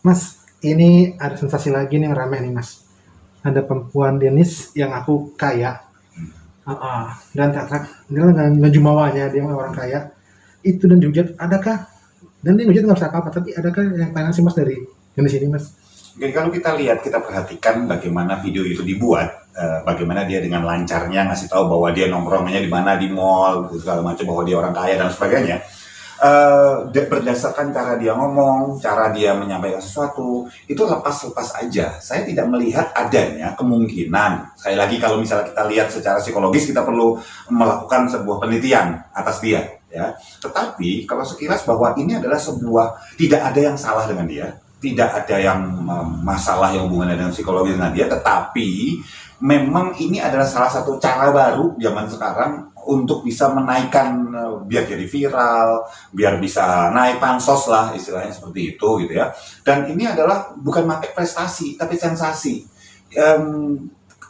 Mas, ini ada sensasi lagi nih yang rame nih mas. Ada perempuan Denis yang aku kaya. Dan dia dengan jumawanya dia orang kaya. Itu dan hujat adakah? Dan dia hujat nggak bisa apa-apa. Tapi adakah yang pengen sih mas dari Denis ini mas? Jadi kalau kita lihat, kita perhatikan bagaimana video itu dibuat, bagaimana dia dengan lancarnya ngasih tahu bahwa dia nongkrongnya di mana, di mall, segala macam, bahwa dia orang kaya dan sebagainya. Berdasarkan cara dia ngomong, cara dia menyampaikan sesuatu, itu lepas-lepas aja. Saya tidak melihat adanya kemungkinan. Sekali lagi, kalau misalnya kita lihat secara psikologis, kita perlu melakukan sebuah penelitian atas dia, ya. Tetapi kalau sekilas bahwa ini adalah sebuah, tidak ada yang salah dengan dia, tidak ada yang masalah yang hubungannya dengan psikologi dengan dia, tetapi memang ini adalah salah satu cara baru zaman sekarang untuk bisa menaikkan, biar jadi viral, biar bisa naik pansos lah, istilahnya seperti itu gitu ya. Dan ini adalah bukan pakai prestasi, tapi sensasi.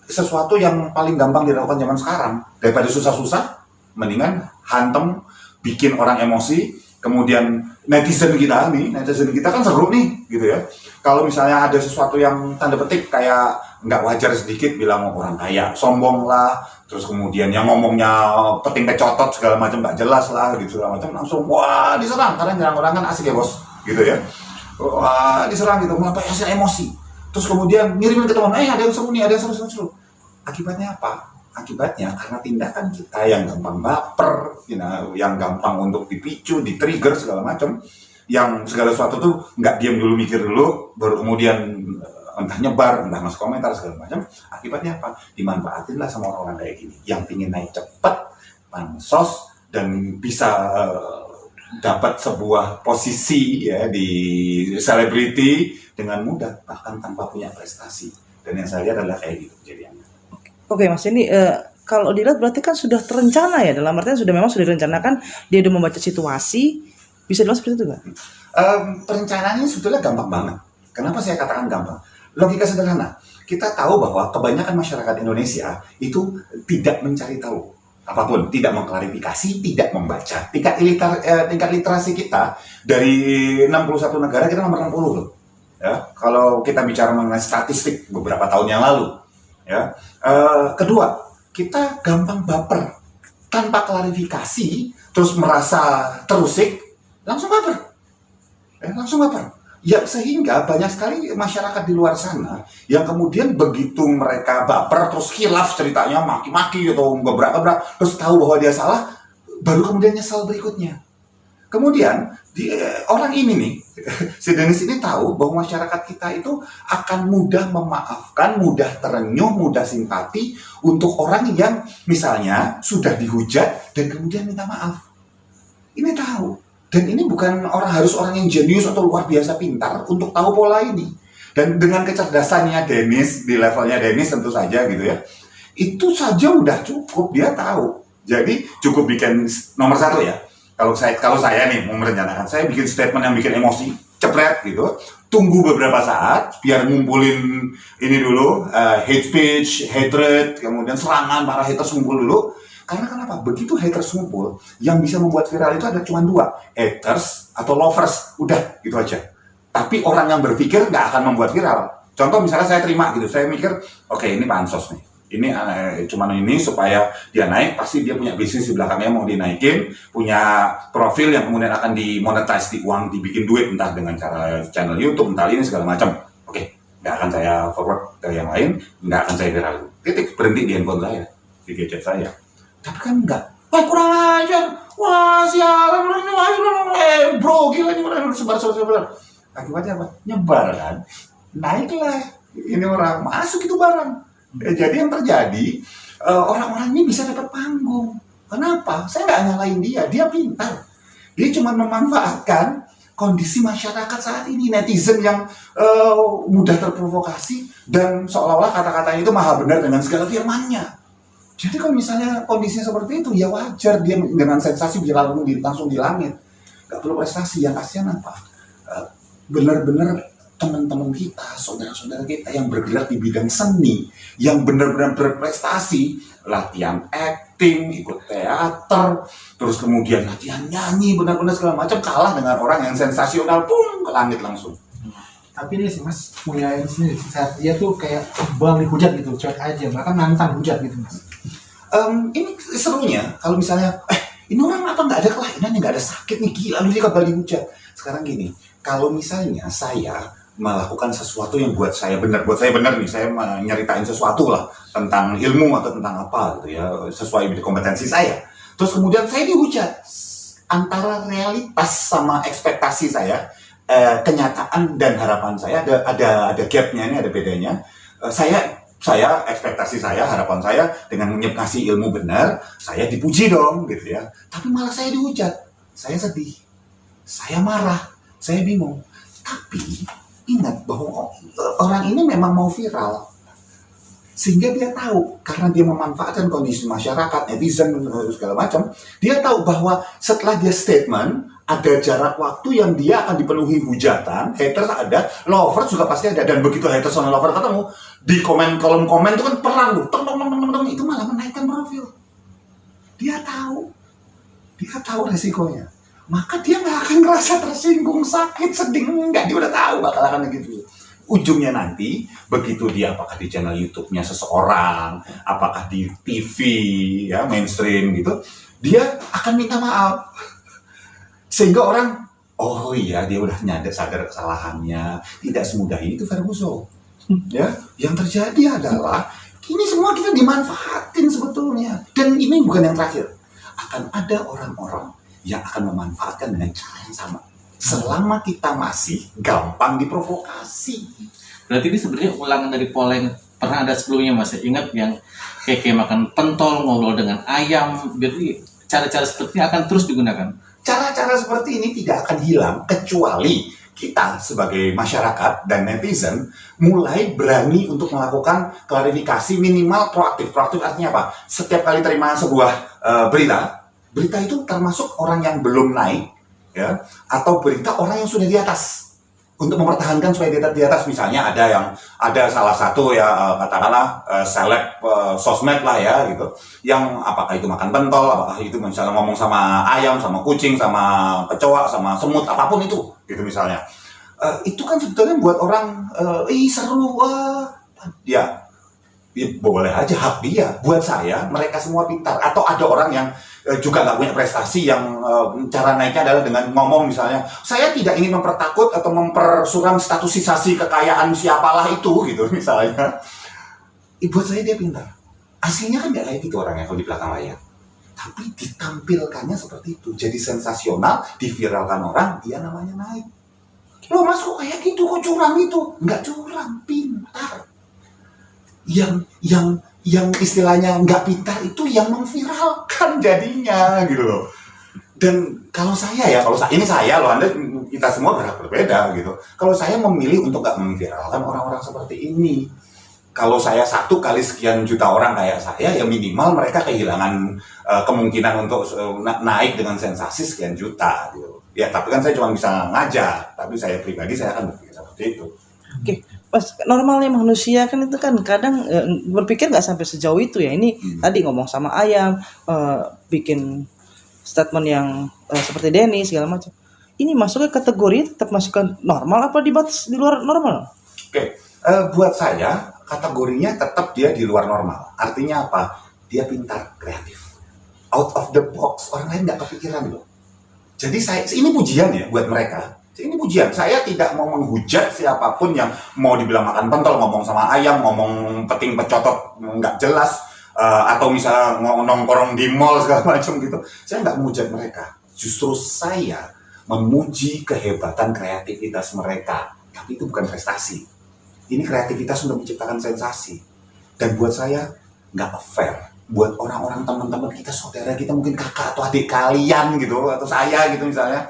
Sesuatu yang paling gampang dilakukan zaman sekarang. Daripada susah-susah, mendingan hantem, bikin orang emosi, kemudian netizen kita kan seru nih gitu ya. Kalau misalnya ada sesuatu yang tanda petik kayak nggak wajar sedikit, bilang orang kaya, sombong lah, terus kemudian yang ngomongnya peting pecotot segala macam nggak jelas lah gitu segala macam, langsung wah diserang, karena nyerang orang kan asik ya bos gitu ya. Wah diserang gitu, mengapa hasil emosi, terus kemudian ngirimin ke teman, ada yang seru nih, ada yang seru. Akibatnya apa? Akibatnya karena tindakan kita yang gampang baper, yang gampang untuk dipicu, di-trigger segala macam, yang segala sesuatu tuh nggak diam dulu, mikir dulu, baru kemudian entah nyebar, entah masuk komentar segala macam. Akibatnya apa? Dimanfaatinlah sama orang-orang kayak gini, yang pingin naik cepat, pansos, dan bisa dapat sebuah posisi ya di selebriti dengan mudah, bahkan tanpa punya prestasi. Dan yang saya lihat adalah kayak gitu kejadiannya. Oke Mas, ini kalau dilihat berarti kan sudah terencana ya, dalam artian sudah direncanakan, dia udah membaca situasi, bisa dibilang seperti itu nggak? Perencanaannya sebetulnya gampang banget. Kenapa saya katakan gampang? Logika sederhana. Kita tahu bahwa kebanyakan masyarakat Indonesia itu tidak mencari tahu apapun, tidak mengklarifikasi, tidak membaca. Tingkat literasi kita dari 61 negara, kita nomor 60 loh. Ya, kalau kita bicara mengenai statistik beberapa tahun yang lalu. Ya. Kedua, kita gampang baper tanpa klarifikasi, terus merasa terusik, langsung baper. Ya, sehingga banyak sekali masyarakat di luar sana yang kemudian begitu mereka baper, terus khilaf ceritanya, maki-maki atau beberapa, terus tahu bahwa dia salah, baru kemudian nyesal berikutnya. Kemudian orang ini nih, si Denis ini tahu bahwa masyarakat kita itu akan mudah memaafkan, mudah terenyuh, mudah simpati untuk orang yang misalnya sudah dihujat dan kemudian minta maaf. Ini tahu. Dan ini bukan harus orang yang jenius atau luar biasa pintar untuk tahu pola ini. Dan dengan kecerdasannya Denis, di levelnya Denis tentu saja gitu ya, itu saja udah cukup, dia tahu. Jadi cukup bikin nomor satu ya. Kalau saya nih mau merencanakan, saya bikin statement yang bikin emosi, cepret gitu. Tunggu beberapa saat, biar ngumpulin ini dulu, hate speech, hatred, kemudian serangan, para haters ngumpul dulu. Karena kenapa? Begitu haters ngumpul, yang bisa membuat viral itu ada cuma dua, haters atau lovers, udah gitu aja. Tapi orang yang berpikir nggak akan membuat viral. Contoh misalnya saya terima gitu, saya mikir, oke, ini pansos nih. Ini cuma ini supaya dia naik, pasti dia punya bisnis di belakangnya mau dinaikin, punya profil yang kemudian akan dimonetize, dibikin duit, entah dengan cara channel YouTube, entah ini segala macam. Oke, nggak akan saya forward ke yang lain, nggak akan saya viral. Titik, berhenti di handphone saya, di gadget saya. Tapi kan enggak. Wah kurang ajar, wah sialan ini, bro gila ini sebar. Akibatnya apa? Nyebar kan, naiklah ini orang, masuk itu barang. Jadi yang terjadi, orang-orang ini bisa dapat panggung. Kenapa? Saya nggak nyalain dia pintar. Dia cuma memanfaatkan kondisi masyarakat saat ini, netizen yang mudah terprovokasi dan seolah-olah kata-katanya itu maha benar dengan segala firmannya. Jadi kalau misalnya kondisinya seperti itu, ya wajar dia dengan sensasi langsung di langit. Gak perlu prestasi, yang kasihan apa? Benar-benar teman-teman kita, saudara-saudara kita yang bergerak di bidang seni, yang benar-benar berprestasi, latihan act, akting, ikut teater, terus kemudian latihan nyanyi, benar-benar segala macam, kalah dengan orang yang sensasional, pum, ke langit langsung. Tapi ini sih Mas punya ini sendiri, saat dia tuh kayak bang dihujat gitu, cuek aja, bahkan nantang hujat gitu Mas. Ini serunya, kalau misalnya, ini orang apa nggak ada kelainan, nggak ada sakit nih, gila, lu dia kembali hujat. Sekarang gini, kalau misalnya saya melakukan sesuatu yang buat saya benar nih, saya nyeritain sesuatu lah tentang ilmu atau tentang apa gitu ya, sesuai dengan kompetensi saya. Terus kemudian saya dihujat, antara realitas sama ekspektasi saya, kenyataan dan harapan saya ada gapnya, ini ada bedanya. Saya ekspektasi saya, harapan saya dengan ngasih ilmu benar, saya dipuji dong gitu ya. Tapi malah saya dihujat, saya sedih, saya marah, saya bingung. Tapi ingat bahwa orang ini memang mau viral, sehingga dia tahu, karena dia memanfaatkan kondisi masyarakat, netizen, segala macam, dia tahu bahwa setelah dia statement, ada jarak waktu yang dia akan dipenuhi hujatan, haters ada, lovers juga pasti ada, dan begitu haters sama lovers ketemu, di kolom komen itu kan perang tuh, itu malah menaikkan profil. Dia tahu resikonya. Maka dia nggak akan ngerasa tersinggung, sakit, sedih, enggak, dia udah tahu bakal akan begitu. Ujungnya nanti, begitu dia apakah di channel YouTube-nya seseorang, apakah di TV, ya mainstream gitu, dia akan minta maaf. Sehingga orang, oh iya dia udah sadar kesalahannya, tidak semudah itu Ferguson. Ya, yang terjadi adalah, ini semua kita dimanfaatin sebetulnya. Dan ini bukan yang terakhir. Akan ada orang-orang yang akan memanfaatkan dengan cara yang sama. Selama kita masih gampang diprovokasi. Berarti ini sebenarnya ulangan dari pola yang pernah ada sebelumnya Mas. Ingat yang kayak makan pentol, ngobrol dengan ayam. Berarti cara-cara seperti ini akan terus digunakan. Cara-cara seperti ini tidak akan hilang kecuali kita sebagai masyarakat dan netizen mulai berani untuk melakukan klarifikasi minimal proaktif. Proaktif artinya apa? Setiap kali terima sebuah berita itu termasuk orang yang belum naik, ya, atau berita orang yang sudah di atas, untuk mempertahankan supaya di atas. Misalnya ada salah satu ya katakanlah seleb sosmed lah ya gitu, yang apakah itu makan pentol, apakah itu misalnya ngomong sama ayam, sama kucing, sama kecoa, sama semut, apapun itu gitu misalnya. Itu kan sebetulnya buat orang seru, dia boleh aja, hak dia. Buat saya mereka semua pintar. Atau ada orang yang juga nggak punya prestasi, yang cara naiknya adalah dengan ngomong misalnya, saya tidak ingin mempertakut atau mempersuram statusisasi kekayaan siapalah itu gitu misalnya. Buat saya dia pintar. Aslinya kan nggak kayak gitu orangnya kalau di belakang layar, tapi ditampilkannya seperti itu, jadi sensasional, diviralkan orang, dia namanya naik. Loh Mas kok kayak gitu, kok curang itu? Nggak curang, pintar. Yang istilahnya nggak pintar itu yang memviralkan jadinya gitu loh. Dan kalau saya ini saya loh, kita semua berhak berbeda gitu. Kalau saya memilih untuk nggak memviralkan orang-orang seperti ini. Kalau saya 1 kali sekian juta orang kayak saya, ya minimal mereka kehilangan kemungkinan untuk naik dengan sensasi sekian juta gitu. Ya tapi kan saya cuma bisa ngajak, tapi saya pribadi saya akan berpikir seperti itu. Oke, pas normalnya manusia kan itu kan kadang berpikir nggak sampai sejauh itu ya. Ini tadi ngomong sama ayam, bikin statement yang seperti Denny segala macam. Ini masuknya kategori tetap masuk ke normal apa di batas di luar normal? Oke, buat saya kategorinya tetap dia di luar normal. Artinya apa? Dia pintar, kreatif, out of the box. Orang lain nggak kepikiran loh. Jadi ini pujian ya buat mereka. Ini pujian. Saya tidak mau menghujat siapapun yang mau dibilang makan pentol, ngomong sama ayam, ngomong peting pecotot nggak jelas, atau misalnya nongkrong di mall segala macam gitu. Saya nggak menghujat mereka. Justru saya memuji kehebatan kreativitas mereka. Tapi itu bukan prestasi. Ini kreativitas untuk menciptakan sensasi. Dan buat saya nggak fair. Buat orang-orang teman-teman kita, saudara kita, mungkin kakak atau adik kalian gitu, atau saya gitu misalnya,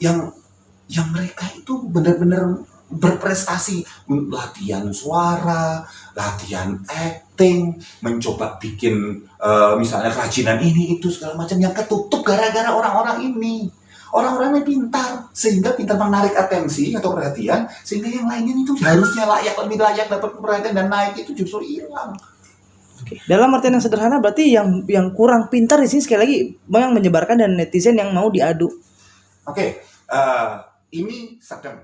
yang mereka itu benar-benar berprestasi, latihan suara, latihan acting, mencoba bikin misalnya kerajinan ini itu segala macam, yang ketutup gara-gara orang-orang ini. Orang-orangnya pintar, sehingga pintar menarik atensi atau perhatian, sehingga yang lainnya itu harusnya lebih layak dapat perhatian dan naik itu justru hilang. Oke. Dalam artian yang sederhana berarti yang kurang pintar di sini sekali lagi yang menyebarkan dan netizen yang mau diadu. Oke, ini sedang